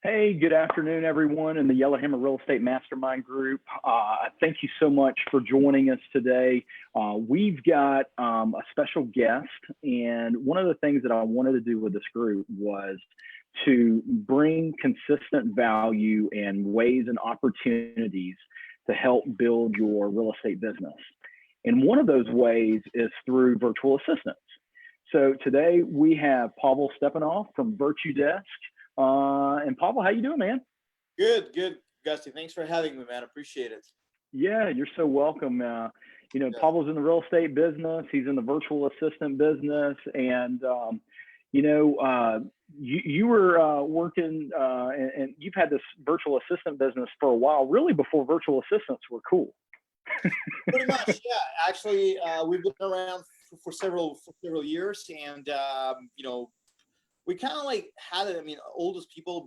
Hey, good afternoon, everyone in the Yellowhammer Real Estate Mastermind Group. Thank you so much for joining us today. We've got a special guest, and one of the things that I wanted to do with this group was to bring consistent value and ways and opportunities to help build your real estate business. And one of those ways is through virtual assistants. So today we have Pavel Stepanov from Virtue Desk. And Pavel, how you doing, man? Good, Gusty. Thanks for having me, man. Appreciate it. Yeah, you're so welcome. Pavel's in the real estate business. He's in the virtual assistant business, and you were working, and you've had this virtual assistant business for a while, really before virtual assistants were cool. Pretty much, yeah. Actually, we've been around for several years, and we kind of like had it. I mean, oldest people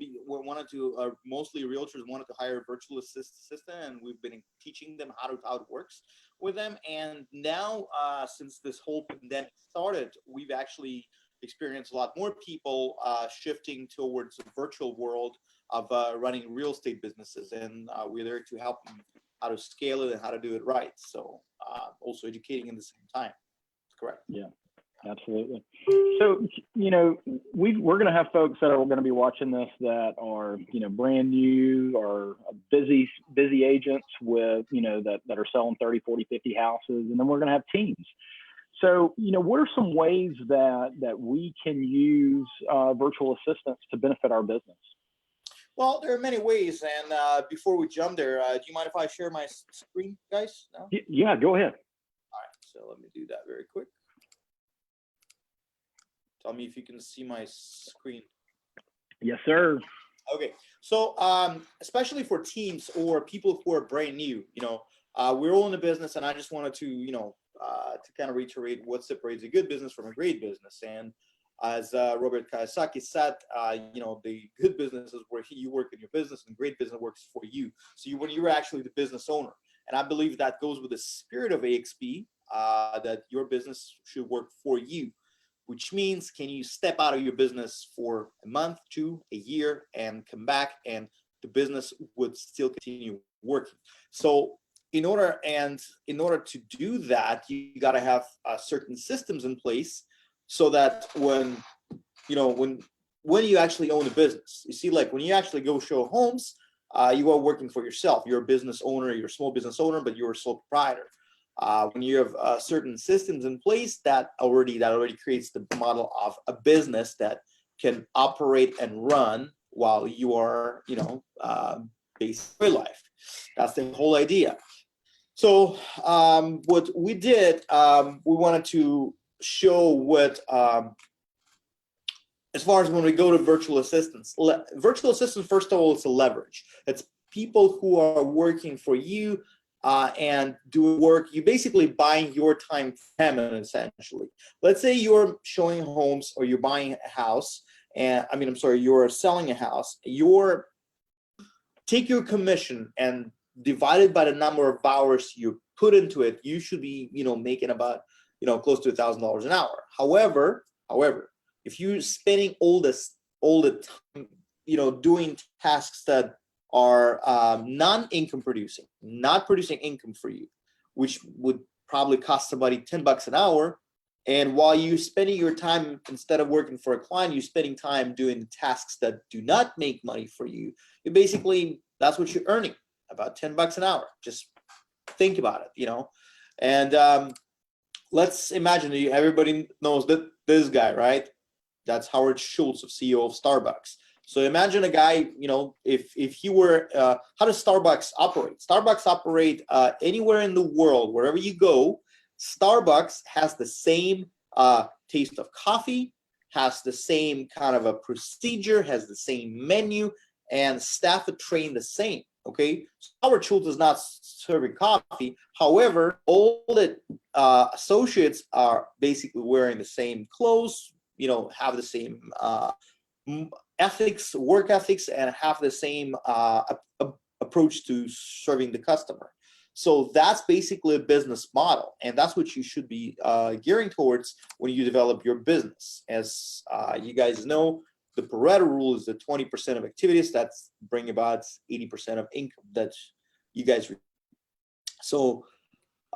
mostly realtors wanted to hire a virtual assistant, and we've been teaching them how it works with them. And now, since this whole pandemic started, we've actually experienced a lot more people shifting towards the virtual world of running real estate businesses, and we're there to help them how to scale it and how to do it right. So also educating at the same time. Correct. Yeah. Absolutely. So, we're going to have folks that are going to be watching this that are, brand new or busy agents with, that are selling 30, 40, 50 houses. And then we're going to have teams. So, what are some ways that we can use virtual assistants to benefit our business? Well, there are many ways. And before we jump there, do you mind if I share my screen, guys? No? Yeah, go ahead. All right. So let me do that very quick. Tell me if you can see my screen. Yes, sir. Okay. So especially for teams or people who are brand new, we're all in the business, and I just wanted to, to kind of reiterate what separates a good business from a great business. And as Robert Kiyosaki said, the good business is where you work in your business, and great business works for you. So when you're actually the business owner. And I believe that goes with the spirit of AXP, that your business should work for you. Which means, can you step out of your business for a month, a year, and come back, and the business would still continue working? So in order to do that, you got to have certain systems in place, so that when you actually own a business, you see, like when you actually go show homes, you are working for yourself. You're a business owner, you're a small business owner, but you're a sole proprietor. When you have certain systems in place, that already creates the model of a business that can operate and run while you are, basically life. That's the whole idea. So what we did, we wanted to show what, as far as when we go to virtual assistants, first of all, it's a leverage. It's people who are working for you. And doing work, you basically buying your time from them, essentially. Let's say you're showing homes, or you're buying a house, and you're selling a house. Take your commission and divide it by the number of hours you put into it. You should be, making about, close to $1,000 an hour. However, if you're spending all the time, doing tasks that are non-income producing, not producing income for you, which would probably cost somebody $10 an hour. And while you're spending your time, instead of working for a client, you're spending time doing tasks that do not make money for you. You basically, that's what you're earning, about $10 an hour. Just think about it, And let's imagine everybody knows that this guy, right? That's Howard Schultz, CEO of Starbucks. So imagine a guy, if he were, how does Starbucks operate? Starbucks operate anywhere in the world, wherever you go. Starbucks has the same taste of coffee, has the same kind of a procedure, has the same menu, and staff are trained the same. Okay, Howard Schultz is not serving coffee. However, all the associates are basically wearing the same clothes, have the same work ethics, and have the same approach to serving the customer. So that's basically a business model, and that's what you should be gearing towards when you develop your business. As you guys know, the Pareto rule is that 20% of activities that's bring about 80% of income that you guys. So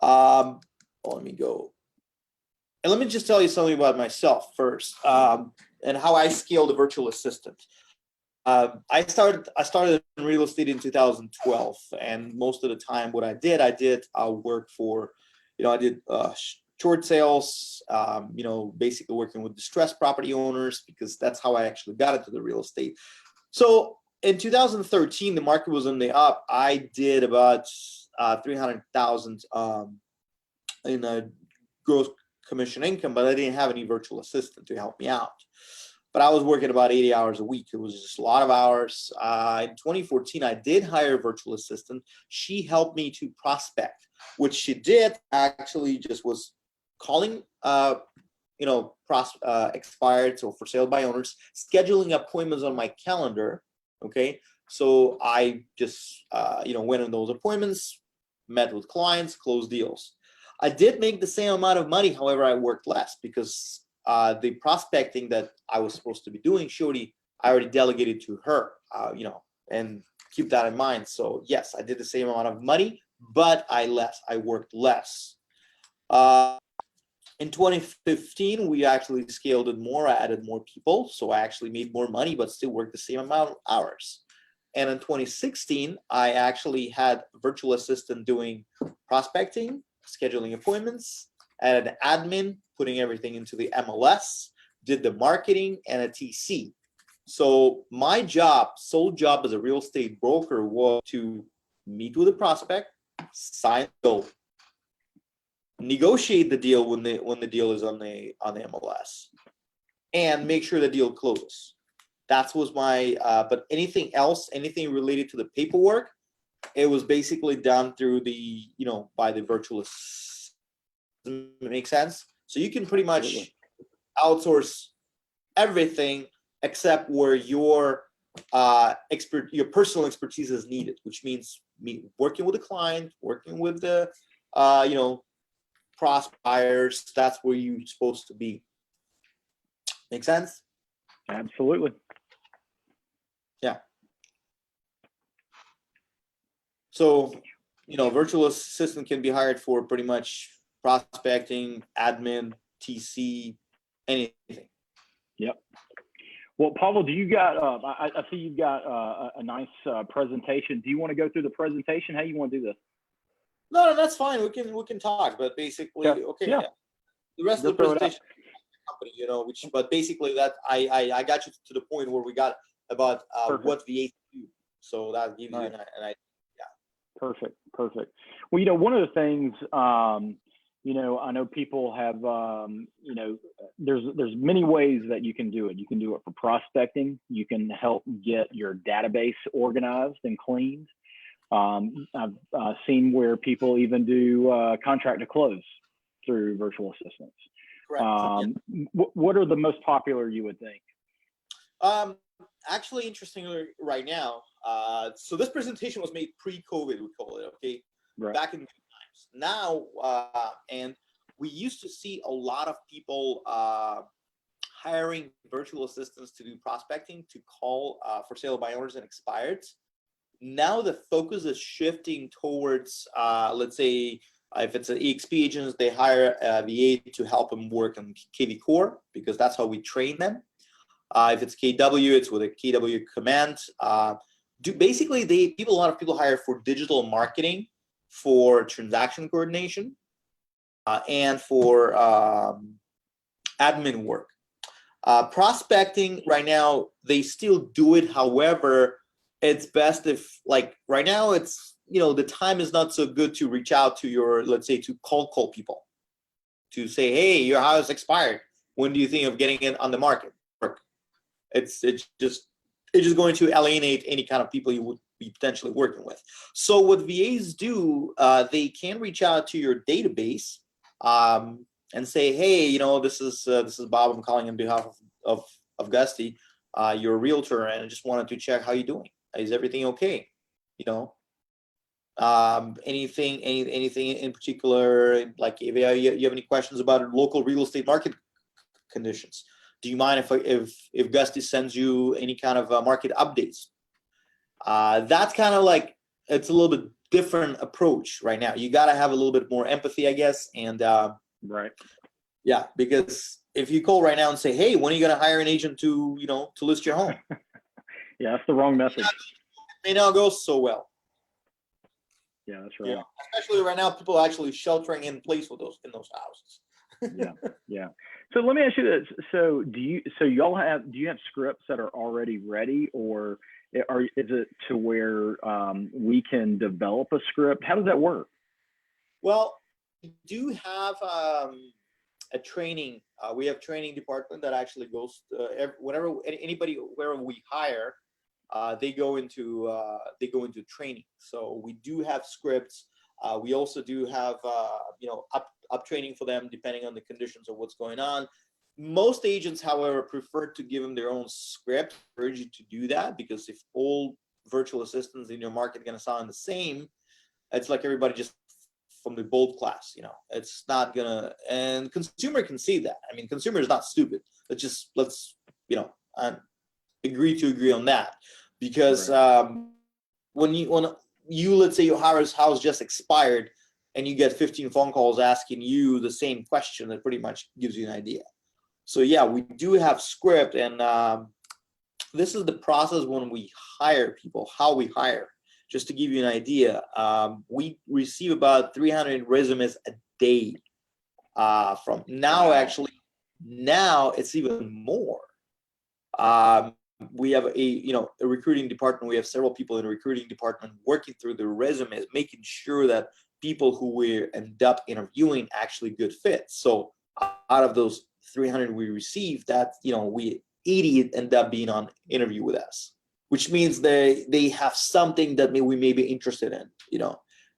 let me go. And let me just tell you something about myself first, and how I scaled a virtual assistant. I started in real estate in 2012, and most of the time, what I did work for, I did short sales, basically working with distressed property owners, because that's how I actually got into the real estate. So in 2013, the market was on the up. I did about 300,000 in a gross commission income, but I didn't have any virtual assistant to help me out. But I was working about 80 hours a week. It was just a lot of hours. In 2014, I did hire a virtual assistant. She helped me to prospect. What she did actually just was calling, expired, so for sale by owners, scheduling appointments on my calendar. Okay, so I just went on those appointments, met with clients, closed deals. I did make the same amount of money. However, I worked less because the prospecting that I was supposed to be doing, I already delegated to her, and keep that in mind. So yes, I did the same amount of money, but I worked less. In 2015, we actually scaled it more. I added more people, so I actually made more money, but still worked the same amount of hours. And in 2016, I actually had a virtual assistant doing prospecting, scheduling appointments, added an admin, putting everything into the MLS, did the marketing, and a TC. So my sole job as a real estate broker, was to meet with a prospect, sign the deal, negotiate the deal when the deal is on the MLS, and make sure the deal closes. That was my, but anything else, anything related to the paperwork, it was basically done through the, by the virtual assistant. Does it make sense? So you can pretty much outsource everything except where your personal expertise is needed, which means working with the client, working with the, buyers. That's where you're supposed to be. Make sense? Absolutely. Yeah. So, virtual assistant can be hired for pretty much prospecting, admin, TC, anything. Yep. Well, Pavel, do you got? I see you've got a nice presentation. Do you want to go through the presentation? How you want to do this? No, that's fine. We can talk, but basically, okay. Yeah. The rest of the presentation, company, but basically that I got you to the point where we got about what VAs do. So that gives you an idea. Perfect. Well, one of the things, I know people have, there's many ways that you can do it. You can do it for prospecting. You can help get your database organized and cleaned. I've seen where people even do contract to close through virtual assistants. Correct. What are the most popular, you would think? Actually, interestingly, right now, so this presentation was made pre-COVID, we call it, okay? Right. Back in the times. Now, and we used to see a lot of people hiring virtual assistants to do prospecting, to call for sale by owners and expireds. Now the focus is shifting towards, let's say, if it's an EXP agent, they hire a VA to help them work on KV Core, because that's how we train them. If it's KW, it's with a KW command. A lot of people hire for digital marketing, for transaction coordination, and for admin work. Prospecting right now, they still do it. However, it's best if, like right now, it's, the time is not so good to reach out to your, let's say, to call people, to say, hey, your house expired. When do you think of getting it on the market? It's just going to alienate any kind of people you would be potentially working with. So what VAs do, they can reach out to your database and say, hey, this is Bob. I'm calling on behalf of Gusty, your realtor, and I just wanted to check how you're doing. Is everything okay? Anything in particular, like if you have any questions about local real estate market conditions, Do you mind if Gusty sends you any kind of market updates? That's kind of like, it's a little bit different approach right now. You got to have a little bit more empathy, I guess. And right. yeah, because if you call right now and say, hey, when are you going to hire an agent to, you know, to list your home? Yeah, that's the wrong message. It may not go so well. Yeah, that's right. Yeah, especially right now, people are actually sheltering in place with those in those houses. Yeah. So let me ask you this. So do you have scripts that are already ready, or is it to where we can develop a script? How does that work? Well, we do have a training. We have training department that actually goes whenever anybody wherever we hire, they go into training. So we do have scripts. We also do have up training for them depending on the conditions of what's going on. Most agents, however, prefer to give them their own script. I urge you to do that, because if all virtual assistants in your market are going to sound the same, it's like everybody just from the bold class. It's not gonna, and consumer can see that. I mean, consumer is not stupid. Let's agree on that, because Right. when you let's say your house just expired and you get 15 phone calls asking you the same question, that pretty much gives you an idea. So yeah, we do have script, and this is the process when we hire people, how we hire. Just to give you an idea, we receive about 300 resumes a day. From now, Wow. actually, now it's even more. We have a recruiting department. We have several people in the recruiting department working through the resumes, making sure that people who we end up interviewing actually good fits. So out of those 300 we received, that we 80 end up being on interview with us, which means they have something that we may be interested in.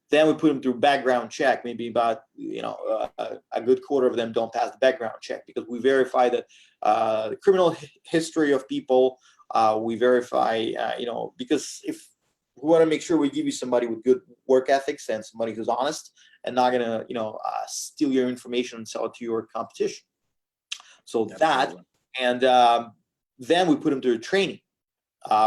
Then we put them through background check. Maybe about a good quarter of them don't pass the background check, because we verify that the criminal history of people. We verify, because if we want to make sure we give you somebody with good work ethics and somebody who's honest and not gonna steal your information and sell it to your competition. So Absolutely. and then we put them through training.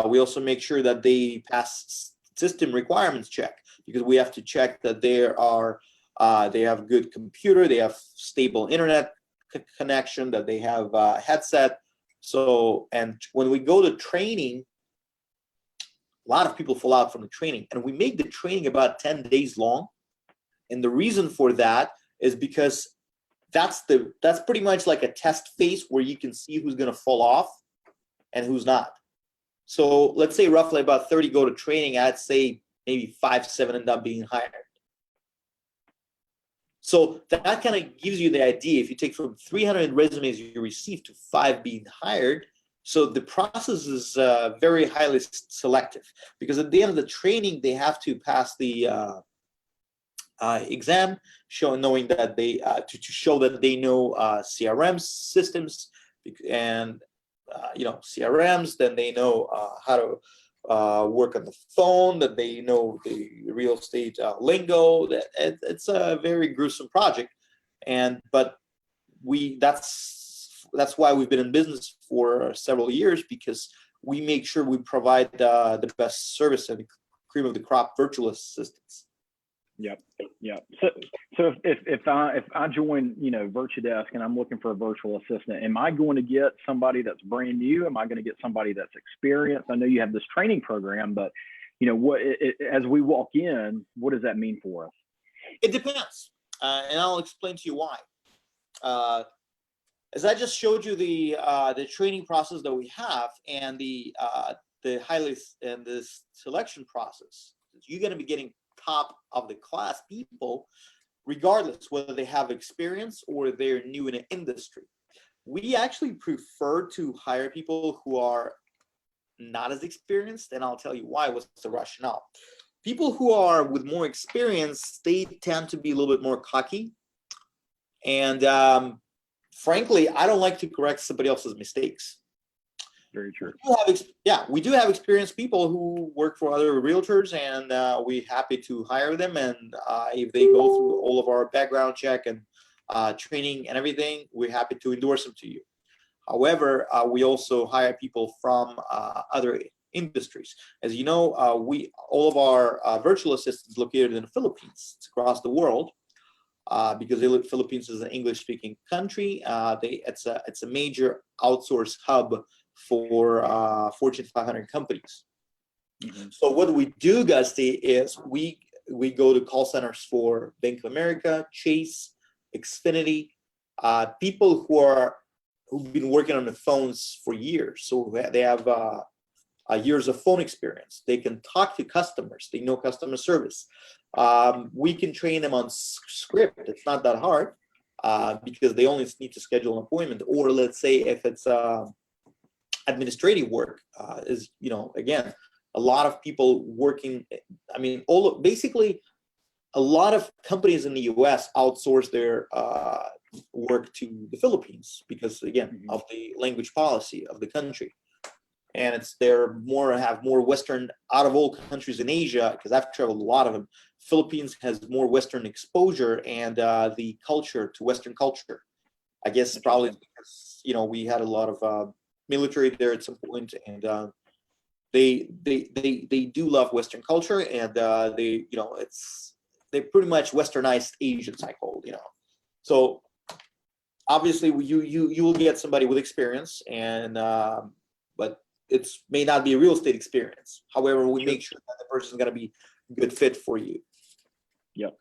We also make sure that they pass system requirements check, because we have to check that they have good computer, they have stable internet connection, that they have a headset. So, and when we go to training, a lot of people fall out from the training, and we make the training about 10 days long. And the reason for that is because that's pretty much like a test phase where you can see who's going to fall off and who's not. So let's say roughly about 30 go to training. I'd say maybe 5-7 end up being hired. So that kind of gives you the idea. If you take from 300 resumes you receive to 5 being hired, so the process is very highly selective, because at the end of the training they have to pass the exam, knowing that they to show that they know CRM systems and CRMs. Then they know how to work on the phone, that they know the real estate lingo. That it's a very gruesome project, but that's why we've been in business for several years, because we make sure we provide the best service and cream of the crop virtual assistants. Yep. So if I join VirtuDesk and I'm looking for a virtual assistant, am I going to get somebody that's brand new? Am I going to get somebody that's experienced? I know you have this training program, but as we walk in, what does that mean for us? It depends, and I'll explain to you why. As I just showed you the training process that we have, and the highlight and the selection process, you're going to be getting top of the class people, regardless whether they have experience or they're new in an industry. We actually prefer to hire people who are not as experienced, and I'll tell you why. What's the rationale? People who are with more experience, they tend to be a little bit more cocky, and frankly, I don't like to correct somebody else's mistakes. Very true. We do have experienced people who work for other realtors, and we're happy to hire them. And if they go through all of our background check and training and everything, we're happy to endorse them to you. However, we also hire people from other industries. As you know, all of our virtual assistants located in the Philippines. It's across the world because the Philippines is an English-speaking country. It's a major outsource hub for Fortune 500 companies. Mm-hmm. So what we do, Gusty, is we go to call centers for Bank of America, Chase, Xfinity, people who've been working on the phones for years. So they have years of phone experience. They can talk to customers. They know customer service. We can train them on script. It's not that hard because they only need to schedule an appointment. Or let's say if it's administrative work, again, a lot of people working. I mean, basically, a lot of companies in the U.S. outsource their work to the Philippines because, again, of the language policy of the country. And have more Western, out of all countries in Asia, because I've traveled a lot of them, Philippines has more Western exposure and the culture to Western culture. I guess probably because, we had a lot of military there at some point, and they do love Western culture, and they're pretty much Westernized Asians, I call, So obviously you will get somebody with experience, and but it may not be a real estate experience. However, we make sure that the person is going to be a good fit for you. Yep.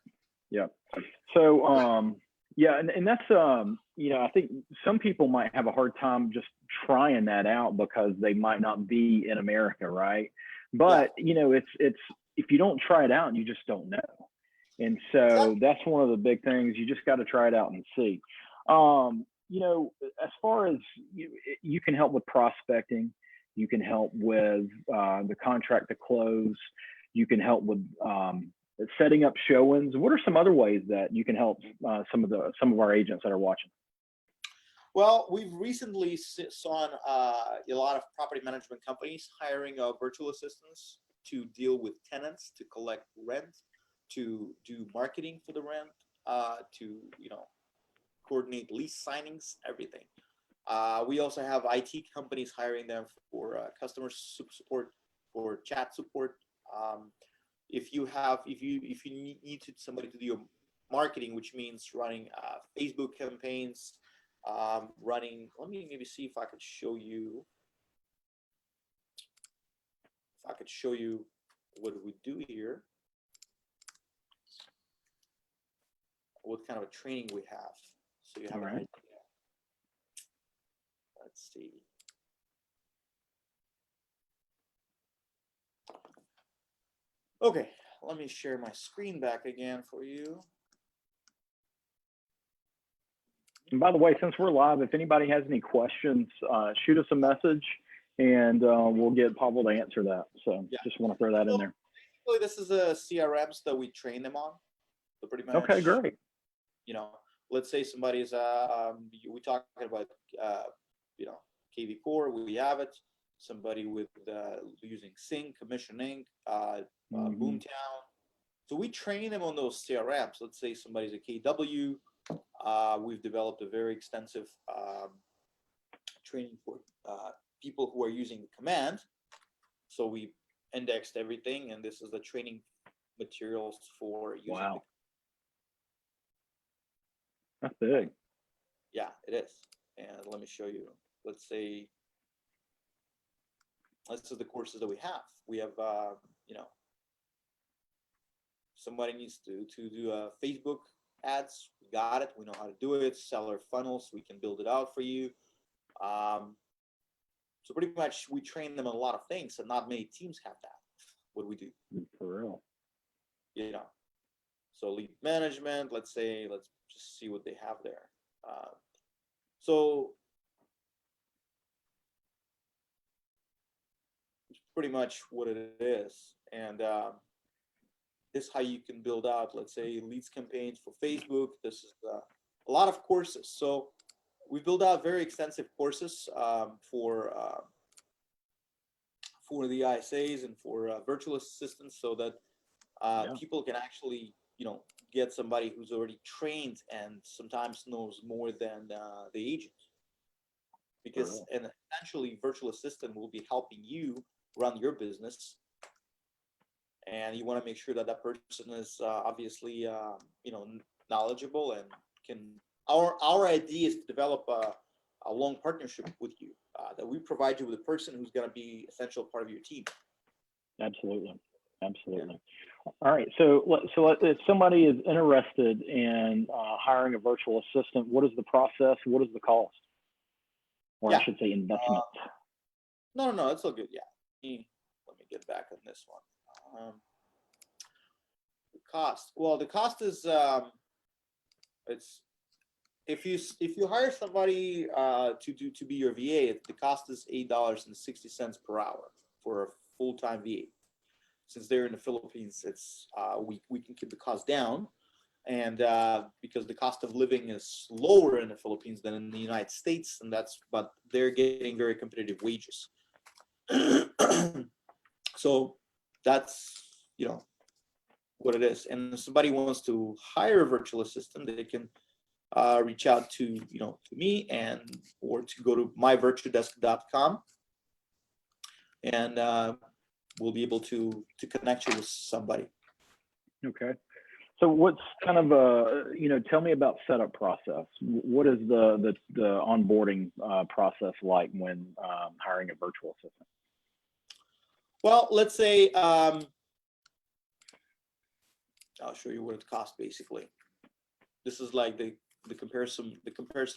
So yeah, and that's I think some people might have a hard time just trying that out because they might not be in America, right? But it's if you don't try it out, you just don't know. And so that's one of the big things. You just got to try it out and see. As far as you can help with prospecting, you can help with the contract to close, you can help with setting up showings. What are some other ways that you can help some of our agents that are watching? Well, we've recently saw a lot of property management companies hiring virtual assistants to deal with tenants, to collect rent, to do marketing for the rent, to coordinate lease signings, everything. We also have IT companies hiring them for customer support, for chat support. If you need somebody to do marketing, which means running Facebook campaigns, running. Let me maybe see if I could show you. If I could show you what we do here, what kind of a training we have, so you have an idea. Let's see. Okay, let me share my screen back again for you. And by the way, since we're live, if anybody has any questions, shoot us a message, and we'll get Pavel to answer that. So just want to throw that in there. Basically, this is a CRMs that we train them on. So pretty much. Okay, great. Let's say somebody's we talking about KV Core, we have it. Somebody with using Sync, Commissioning, Boomtown. So we train them on those CRMs. Let's say somebody's a KW. We've developed a very extensive training for people who are using the command. So we indexed everything, and this is the training materials for using. Wow. That's big. Yeah, it is. And let me show you. Let's say, this is the courses that we have. We have, somebody needs to do Facebook ads. We got it. We know how to do it. Seller funnels. We can build it out for you. So pretty much we train them on a lot of things, and not many teams have that. What we do. For real. So lead management. Let's just see what they have there. So it's pretty much what it is, and this is how you can build out, let's say, leads campaigns for Facebook. This is a lot of courses. So we build out very extensive courses for the ISAs and for virtual assistants, so that people can actually get somebody who's already trained and sometimes knows more than the agent. because and essentially virtual assistant will be helping you run your business, and you want to make sure that that person is obviously knowledgeable and can. Our idea is to develop a long partnership with you, that we provide you with a person who's going to be essential part of your team. Absolutely. Absolutely. All right. So if somebody is interested in hiring a virtual assistant, what is the process? What is the cost? Or I should say investment. No, it's all good. Yeah. Let me get back on this one. The cost. Well, the cost is it's if you hire somebody to be your VA, the cost is $8.60 per hour for a full-time VA. Since they're in the Philippines, it's we can keep the cost down, and because the cost of living is lower in the Philippines than in the United States, and but they're getting very competitive wages. So that's what it is. And if somebody wants to hire a virtual assistant, they can reach out to me or to go to myvirtualdesk.com, and we'll be able to connect you with somebody. Okay. So what's kind of tell me about setup process. What is the onboarding process like when hiring a virtual assistant? Well, let's say I'll show you what it costs basically. This is like the comparison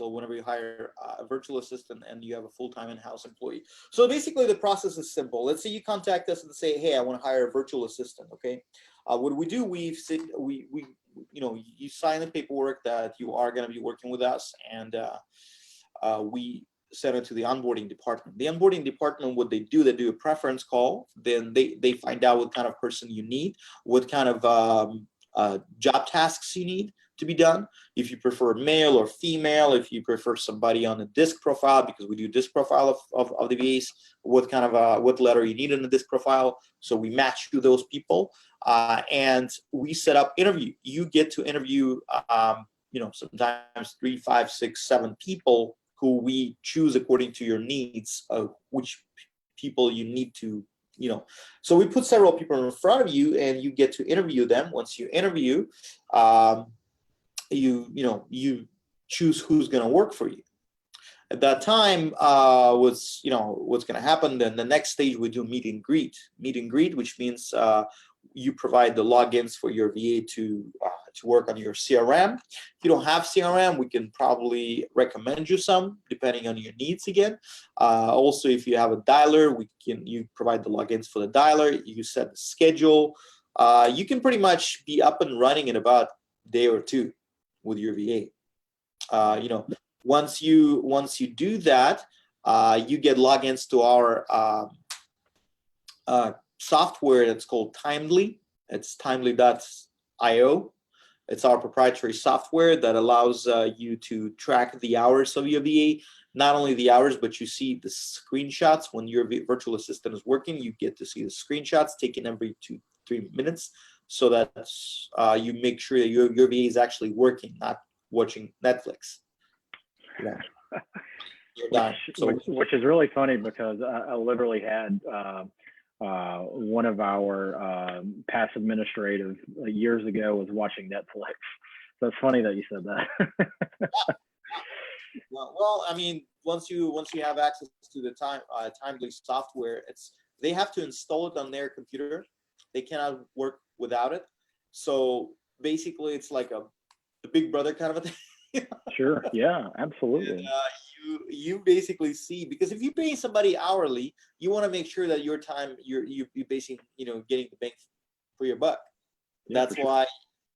whenever you hire a virtual assistant and you have a full-time in-house employee. So basically the process is simple. Let's say you contact us and say, hey, I want to hire a virtual assistant. Okay. What we do, you sign the paperwork that you are going to be working with us, and we send it to the onboarding department. The onboarding department, what they do a preference call. Then they find out what kind of person you need, what kind of job tasks you need to be done. If you prefer male or female, if you prefer somebody on a disc profile, because we do disc profile of the VAs, what kind of what letter you need in the disc profile. So we match you those people, and we set up interview. You get to interview, sometimes 3, 5, 6, 7 people who we choose according to your needs, which people you need to. So we put several people in front of you, and you get to interview them. Once you interview, you choose who's going to work for you. At that time, what's going to happen? Then the next stage we do meet and greet, which means you provide the logins for your VA to work on your CRM. If you don't have CRM, we can probably recommend you some depending on your needs again. Also, if you have a dialer, you provide the logins for the dialer. You set the schedule. You can pretty much be up and running in about a day or two with your VA. Once you do that, you get logins to our software that's called Timely. It's timely.io. It's our proprietary software that allows you to track the hours of your VA. Not only the hours, but you see the screenshots when your virtual assistant is working. You get to see the screenshots taken every 2-3 minutes, so that you make sure that your VA is actually working, not watching Netflix. Which is really funny, because I literally had one of our past administrators years ago was watching Netflix. So it's funny that you said that. Well, I mean, once you have access to the Timely software, they have to install it on their computer. They cannot work without it. So basically, it's like the Big Brother kind of a thing. Sure. Yeah, absolutely. And, you basically see, because if you pay somebody hourly, you want to make sure that your time you're basically getting the bang for your buck. Yeah, that's why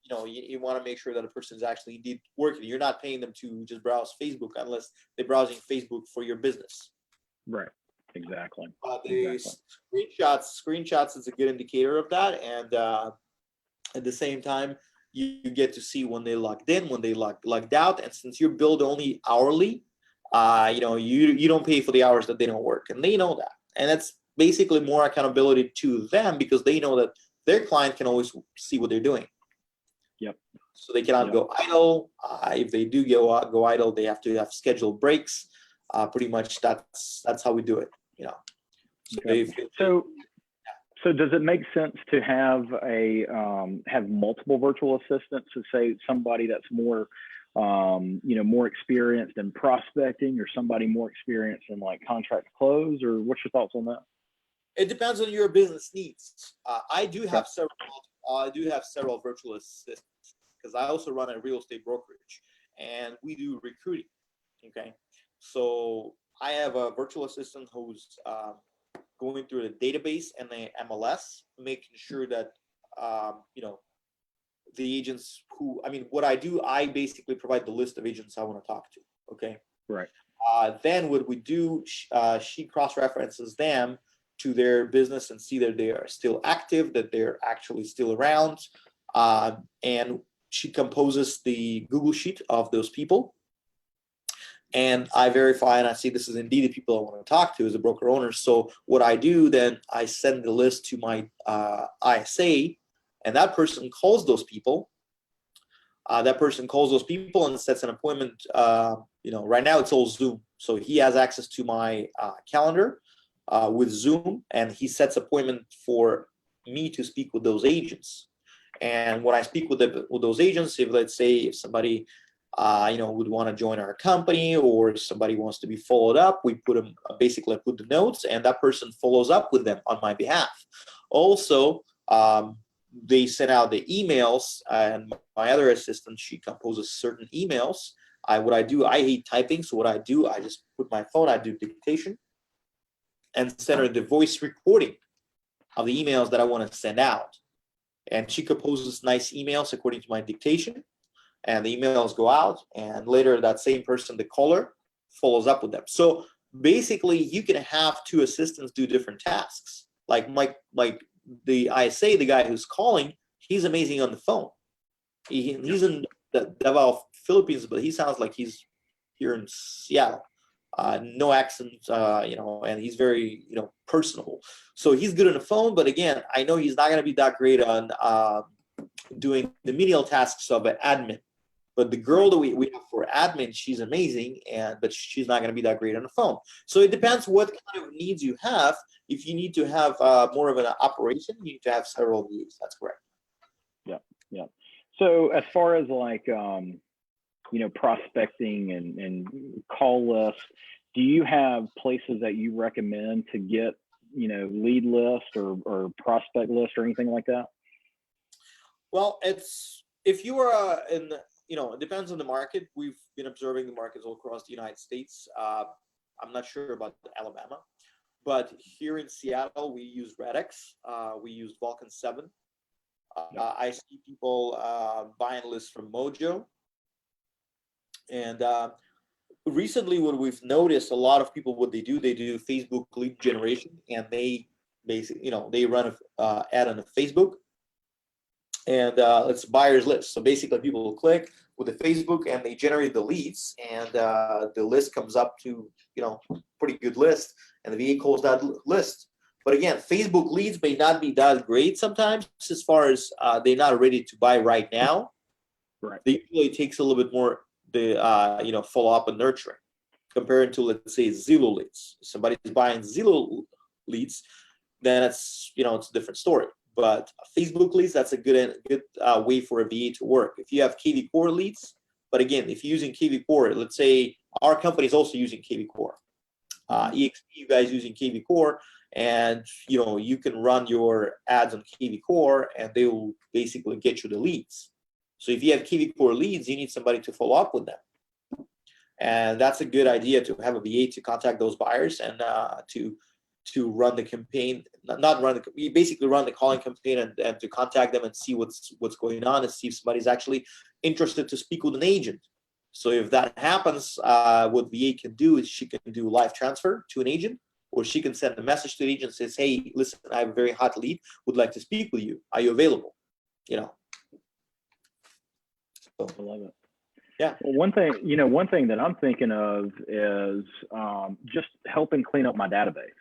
you want to make sure that a person is actually indeed working. You're not paying them to just browse Facebook unless they're browsing Facebook for your business. Right. Exactly. Screenshots is a good indicator of that, and at the same time, you get to see when they logged in, when they logged out, and since you're billed only hourly, you don't pay for the hours that they don't work, and they know that, and that's basically more accountability to them, because they know that their client can always see what they're doing. Yep. So they cannot go idle. If they do go idle, they have to have scheduled breaks. pretty much that's how we do it. So Okay. So does it make sense to have have multiple virtual assistants, to say somebody that's more more experienced in prospecting, or somebody more experienced in like contract close, or what's your thoughts on that? it depends on your business needs. I do have several virtual assistants because I also run a real estate brokerage and we do recruiting. Okay, so I have a virtual assistant who's going through the database and the MLS, making sure that the agents what I do, I basically provide the list of agents I want to talk to. Okay. Right. Then what we do, she cross-references them to their business and see that they are still active, that they're actually still around. And she composes the Google sheet of those people. And I verify and I see this is indeed the people I want to talk to as a broker owner. So what I do then, I send the list to my ISA, and that person calls those people. That person calls those people and sets an appointment. Right now it's all Zoom. So he has access to my calendar with Zoom, and he sets appointment for me to speak with those agents. And when I speak with those agents, if somebody would want to join our company, or somebody wants to be followed up, we put them basically put the notes, and that person follows up with them on my behalf. Also, they send out the emails, and my other assistant, she composes certain emails. What I do, I hate typing, so what I do, I just put my phone, I do dictation, and send her the voice recording of the emails that I want to send out. And she composes nice emails according to my dictation, and the emails go out, and later that same person, the caller, follows up with them. So basically, you can have two assistants do different tasks. Like the ISA, the guy who's calling, he's amazing on the phone. He's in the Davao, Philippines, but he sounds like he's here in Seattle. No accent, and he's very, personable. So he's good on the phone, but again, I know he's not going to be that great on doing the menial tasks of an admin. But the girl that we have for admin, she's amazing, but she's not going to be that great on the phone. So it depends what kind of needs you have. If you need to have more of an operation, you need to have several views. That's correct. Yeah. So as far as like prospecting and call lists, do you have places that you recommend to get lead list or prospect list or anything like that? Well, if you are it depends on the market. We've been observing the markets all across the United States. I'm not sure about Alabama, but here in Seattle, we use Redx. We use Vulcan 7. I see people buying lists from Mojo. And recently, what we've noticed, a lot of people, what they do Facebook lead generation, and they basically, they run an ad on Facebook. And it's buyer's list. So basically, people will click with the Facebook and they generate the leads, and the list comes up to pretty good list, and the VA calls that list. But again, Facebook leads may not be that great sometimes, as far as they're not ready to buy right now. Right. They usually takes a little bit more the follow up and nurturing compared to, let's say, Zillow leads. If somebody's buying Zillow leads, then it's it's a different story. But Facebook leads, that's a good way for a VA to work. If you have KV Core leads, but again, if you're using KV Core, let's say our company is also using KV Core. EXP, you guys using KV Core, and you can run your ads on KV Core, and they will basically get you the leads. So if you have KV Core leads, you need somebody to follow up with them, and that's a good idea to have a VA to contact those buyers and to run the campaign, we basically run the calling campaign and to contact them and see what's going on, and see if somebody's actually interested to speak with an agent. So if that happens, what VA can do is she can do live transfer to an agent, or she can send a message to the agent and says, hey, listen, I have a very hot lead, would like to speak with you. Are you available? So. I love it. Yeah. Well, one thing that I'm thinking of is just helping clean up my database,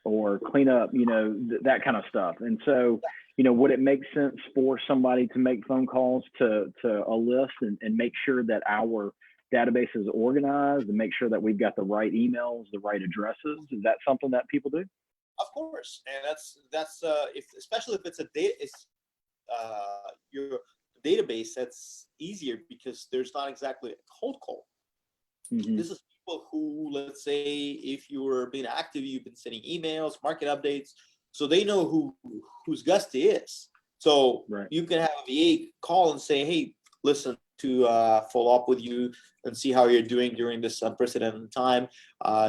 or clean up, that kind of stuff. And so, would it make sense for somebody to make phone calls to a list and make sure that our database is organized and make sure that we've got the right emails, the right addresses? Is that something that people do? Of course, and that's if especially if it's a data, it's your database, that's easier because there's not exactly a cold call. Mm-hmm. This is people who, let's say, if you're being active, you've been sending emails, market updates, so they know whose guest is. So Right. you can have a VA call and say, hey, listen, to follow up with you and see how you're doing during this unprecedented time.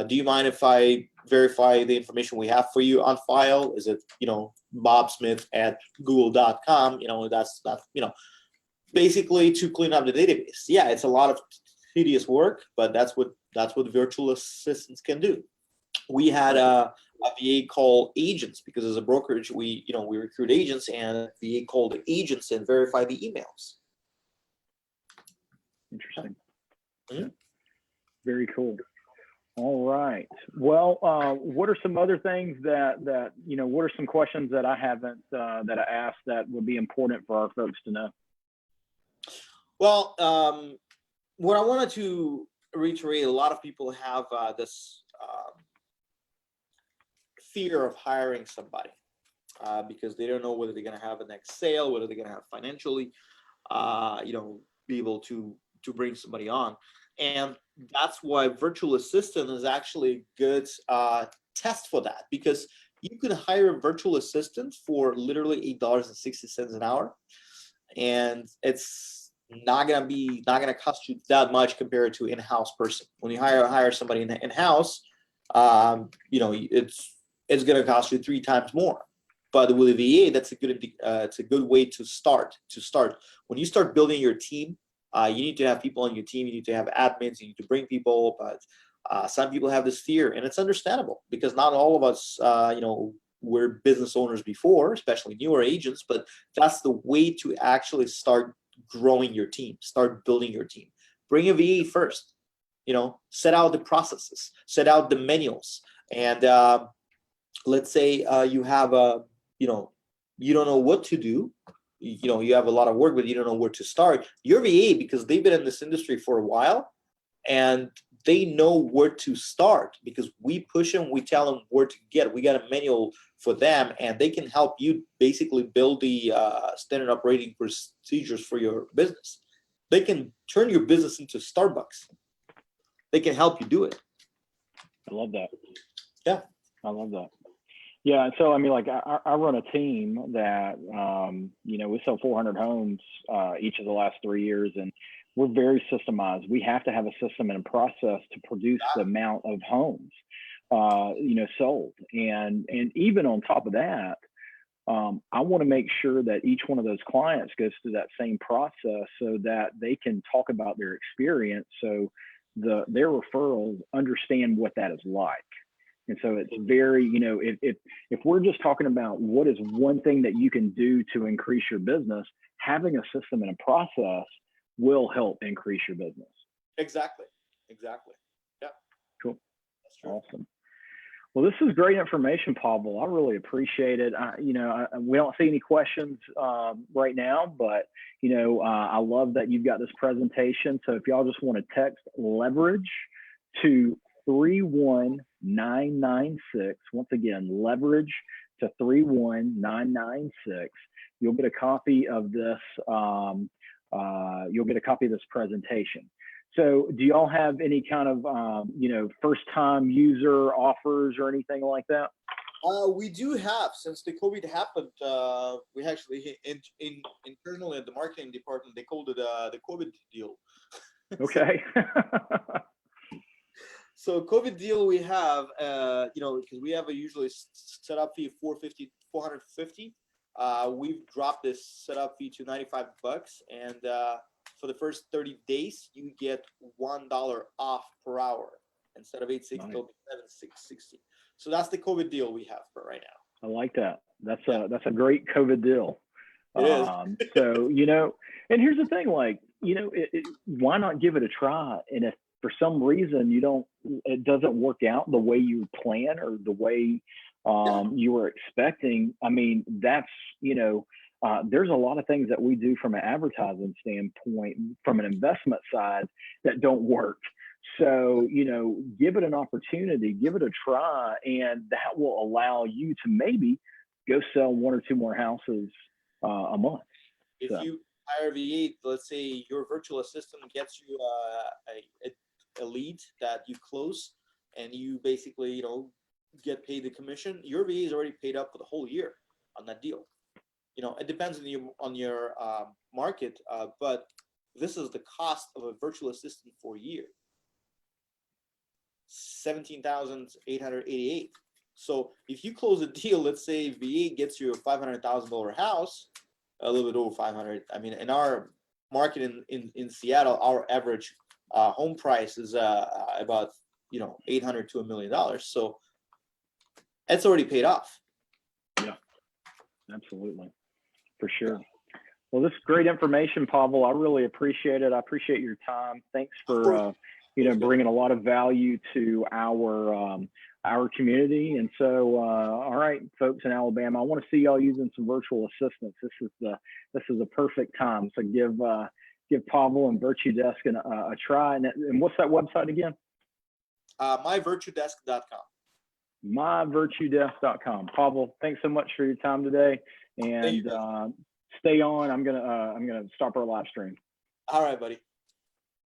Do you mind if I verify the information we have for you on file? Is it, bobsmith@google.com? That's basically to clean up the database. Yeah, it's a lot of tedious work, but that's what virtual assistants can do. We had a VA call agents because as a brokerage, we recruit agents, and VA called the agents and verify the emails. Interesting. Mm-hmm. Yeah. Very cool. All right. Well, what are some other things that what are some questions that I haven't that I asked that would be important for our folks to know? Well, what I wanted to reiterate, a lot of people have this fear of hiring somebody because they don't know whether they're going to have a next sale, whether they're going to have financially, be able to bring somebody on. And that's why virtual assistant is actually a good test for that, because you can hire a virtual assistant for literally $8.60 an hour, and it's not gonna cost you that much compared to in-house person. When you hire somebody in-house, it's gonna cost you 3 times more. But with a VA, that's it's a good way to start. When you start building your team, you need to have people on your team. You need to have admins. You need to bring people. But some people have this fear, and it's understandable because not all of us, were business owners before, especially newer agents. But that's the way to actually start growing your team, start building your team. Bring a VA first. Set out the processes, set out the manuals, and let's say you have you don't know what to do. You have a lot of work, but you don't know where to start. Your VA, because they've been in this industry for a while, and they know where to start because we push them, we tell them where to get. We got a manual for them, and they can help you basically build the standard operating procedures for your business. They can turn your business into Starbucks. They can help you do it. I love that. Yeah. I love that. Yeah. So, I mean, like I run a team that, we sell 400 homes each of the last 3 years, and we're very systemized. We have to have a system and a process to produce the amount of homes, sold. And even on top of that, I want to make sure that each one of those clients goes through that same process so that they can talk about their experience. So their referrals understand what that is like. And so it's very, if we're just talking about what is one thing that you can do to increase your business, having a system and a process will help increase your business. Exactly. Yeah. Cool. Awesome. Well, this is great information, Pavel. I really appreciate it. We don't see any questions right now, but I love that you've got this presentation. So if y'all just want to text leverage to 31996, once again, leverage to 31996, you'll get a copy of this. You'll get a copy of this presentation. So do y'all have any kind of, first-time user offers or anything like that? We do have, since the COVID happened, we actually, internally at the marketing department, they called it the COVID deal. Okay. So COVID deal we have, because we have a usually setup fee of $450. We've dropped this setup fee to $95, and for the first 30 days, you get $1 off per hour. Instead of $860, it'll be $760. So that's the COVID deal we have for right now. I like that. That's a great COVID deal. It is. So and here's the thing, why not give it a try? And if for some reason it doesn't work out the way you plan or the way you were expecting, I mean, that's there's a lot of things that we do from an advertising standpoint, from an investment side, that don't work. So, give it an opportunity, give it a try, and that will allow you to maybe go sell one or two more houses a month. If So, you hire V8, let's say your virtual assistant gets you a lead that you close, and you basically, get paid the commission. Your VA is already paid up for the whole year on that deal. It depends on your market, but this is the cost of a virtual assistant for a year. 17,888. So if you close a deal, let's say V8 gets you a $500,000 house, a little bit over 500. I mean, in our market in Seattle, our average home price is about $800 to $1 million. So it's already paid off. Yeah, absolutely, for sure. Well, this is great information, Pavel. I really appreciate it. I appreciate your time. Thanks for bringing a lot of value to our community. And so, all right, folks in Alabama, I want to see y'all using some virtual assistants. This is a perfect time. So give Pavel and Virtue Desk a try. And what's that website again? myvirtuedesk.com. myvirtuedesk.com. Pavel, thanks so much for your time today. And stay on. I'm gonna stop our live stream. All right, buddy.